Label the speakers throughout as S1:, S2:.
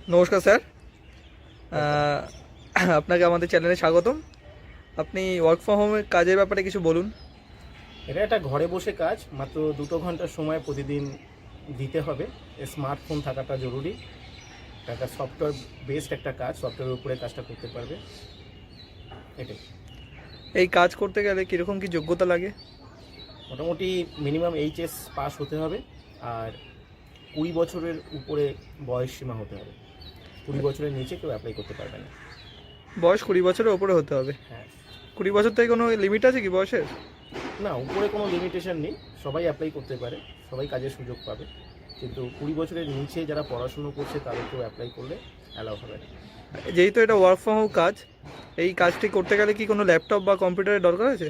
S1: নমস্কার স্যার। আপনাকে আমাদের চ্যানেলে স্বাগতম। আপনি ওয়ার্ক ফ্রম হোমের কাজের ব্যাপারে কিছু বলুন।
S2: এটা একটা ঘরে বসে কাজ, মাত্র 2 ঘন্টার সময় প্রতিদিন দিতে হবে। স্মার্টফোন থাকাটা জরুরি। এটা একটা সফটওয়্যার বেসড একটা কাজ, সফটওয়্যারের উপরে কাজটা করতে পারবে, এটাই।
S1: এই কাজ করতে গেলে কীরকম কী যোগ্যতা লাগে?
S2: মোটামুটি মিনিমাম এইচএস পাস হতে হবে, আর 20 বছরের উপরে বয়স সীমা হতে হবে। 20 বছরের নিচে কেউ অ্যাপ্লাই করতে পারবে না।
S1: বয়স 20 বছরের ওপরে হতে হবে।
S2: হ্যাঁ।
S1: 20 বছর থেকে কোনো লিমিট আছে কি বয়সের?
S2: না, উপরে কোনো লিমিটেশন নেই, সবাই অ্যাপ্লাই করতে পারে, সবাই কাজের সুযোগ পাবে। কিন্তু 20 বছরের নিচে যারা পড়াশুনো করছে তাদেরকেও অ্যাপ্লাই করলে অ্যালাউ হবে না।
S1: যেহেতু এটা ওয়ার্ক ফ্রম হোম কাজ, এই কাজটি করতে গেলে কি কোনো ল্যাপটপ বা কম্পিউটারের দরকার আছে?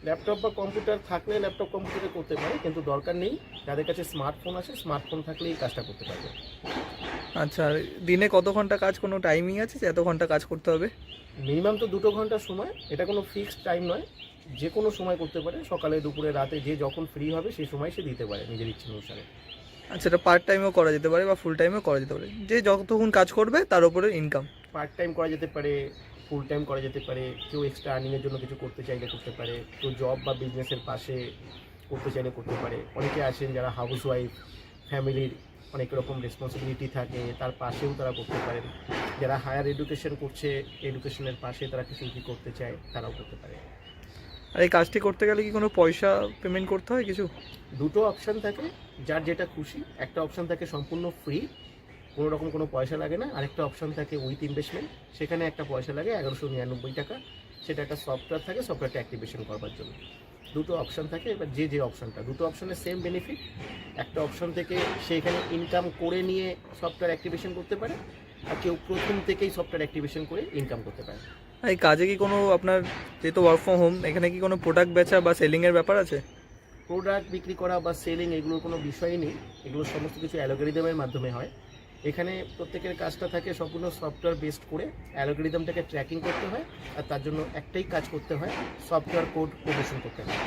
S2: ল্যাপটপ বা কম্পিউটার থাকলে ল্যাপটপ কম্পিউটারে করতে পারে, কিন্তু দরকার নেই। যাদের কাছে স্মার্টফোন আছে, স্মার্টফোন থাকলেই কাজটা করতে পারবে।
S1: আচ্ছা, আর দিনে কত ঘন্টা কাজ, কোনো টাইমিং আছে যে এত ঘন্টা কাজ করতে হবে?
S2: মিনিমাম তো 2 ঘন্টার সময়, এটা কোনো ফিক্সড টাইম নয়, যে কোনো সময় করতে পারে। সকালে, দুপুরে, রাতে, যে যখন ফ্রি হবে সেই সময় সে দিতে পারে নিজের ইচ্ছে অনুসারে।
S1: আচ্ছা, এটা পার্ট টাইমেও করা যেতে পারে বা ফুল টাইমেও করা যেতে পারে, যে যতক্ষণ কাজ করবে তার উপরে ইনকাম?
S2: পার্ট টাইম করা যেতে পারে, ফুল টাইম করা যেতে পারে। কেউ এক্সট্রা আর্নিংয়ের জন্য কিছু করতে চাইলে করতে পারে, কেউ জব বা বিজনেসের পাশে করতে চাইলে করতে পারে। অনেকে আছেন যারা হাউস ওয়াইফ, ফ্যামিলির অনেক রকম রেসপন্সিবিলিটি থাকে, তার পাশেও তারা করতে পারেন। যারা হায়ার এডুকেশন করছে, এডুকেশনের পাশে তারা কিছু কি করতে চায়, তারাও করতে পারে।
S1: আর এই কাজটি করতে গেলে কি কোনো পয়সা পেমেন্ট করতে হয় কিছু?
S2: দুটো অপশান থাকে, যার যেটা খুশি। একটা অপশান থাকে সম্পূর্ণ ফ্রি, কোনো রকম কোনো পয়সা লাগে না। আরেকটা অপশান থাকে উইথ ইনভেস্টমেন্ট, সেখানে একটা পয়সা লাগে 1199 টাকা। সেটা একটা সফটওয়্যার থাকে, সফটওয়্যারটা অ্যাক্টিভেশন করবার জন্য। দুটো অপশান থাকে, এবার যে যে অপশানটা, দুটো অপশানের সেম বেনিফিট। একটা অপশান থেকে সে এখানে ইনকাম করে নিয়ে সফটওয়্যার অ্যাক্টিভেশন করতে পারে, আর কেউ প্রথম থেকেই সফটওয়্যার অ্যাক্টিভেশন করে ইনকাম করতে পারে।
S1: আর এই কাজে কি কোনো আপনার, যেহেতু ওয়ার্ক ফ্রম হোম, এখানে কি কোনো প্রোডাক্ট বেচা বা সেলিংয়ের ব্যাপার আছে?
S2: প্রোডাক্ট বিক্রি করা বা সেলিং এগুলোর কোনো বিষয়ই নেই, এগুলো সমস্ত কিছু অ্যালগোরিদমের মাধ্যমে হয়। এখানে প্রত্যেকের কাজটা থাকে সম্পূর্ণ সফটওয়্যার বেসড করে, অ্যালগোরিদমটাকে ট্র্যাকিং করতে হয়, আর তার জন্য একটাই কাজ করতে হয়, সফটওয়্যার কোড প্রমোশন করতে হয়।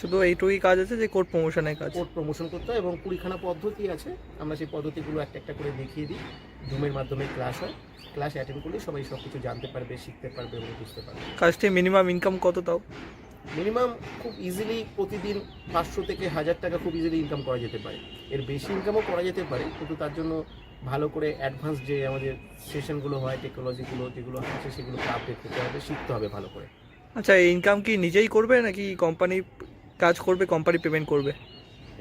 S1: শুধু এইটুকুই কাজ আছে যে কোড প্রমোশনের কাজ?
S2: কোড প্রমোশন করতে হয়, এবং 20খানা পদ্ধতি আছে। আমরা সেই পদ্ধতিগুলো একটা একটা করে দেখিয়ে দিই। জুমের মাধ্যমে ক্লাস হয়, ক্লাস অ্যাটেন্ড করলে সবাই সব কিছু জানতে পারবে, শিখতে পারবে এবং বুঝতে পারবে।
S1: কাজটি মিনিমাম ইনকাম কত তাও?
S2: মিনিমাম খুব ইজিলি প্রতিদিন 500 থেকে 1000 টাকা খুব ইজিলি ইনকাম করা যেতে পারে। এর বেশি ইনকামও করা যেতে পারে, কিন্তু তার জন্য ভালো করে অ্যাডভান্স যে আমাদের সেশনগুলো হয়, টেকনোলজিগুলো যেগুলো আছে সেগুলো আপডেট করতে হবে, শিখতে হবে ভালো করে।
S1: আচ্ছা, এই ইনকাম কি নিজেই করবে নাকি কোম্পানি কাজ করবে, কোম্পানি পেমেন্ট করবে?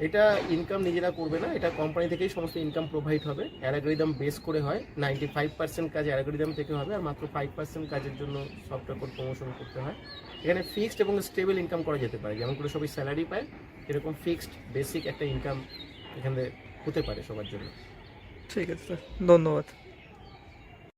S2: এটা ইনকাম নিজেরা করবে না, এটা কোম্পানি থেকেই সমস্ত ইনকাম প্রোভাইড হবে। অ্যালগোরিদম বেস করে হয়, 95% কাজ অ্যালগোরিদম থেকে হবে, আর মাত্র 5% কাজের জন্য সফটওয়্যার কোড প্রমোশন করতে হয়। এখানে ফিক্সড এবং স্টেবল ইনকাম করা যেতে পারে, যেমন করে সবাই স্যালারি পায়, এরকম ফিক্সড বেসিক একটা ইনকাম এখানে হতে পারে সবার জন্য।
S1: ঠিক আছে স্যার, ধন্যবাদ।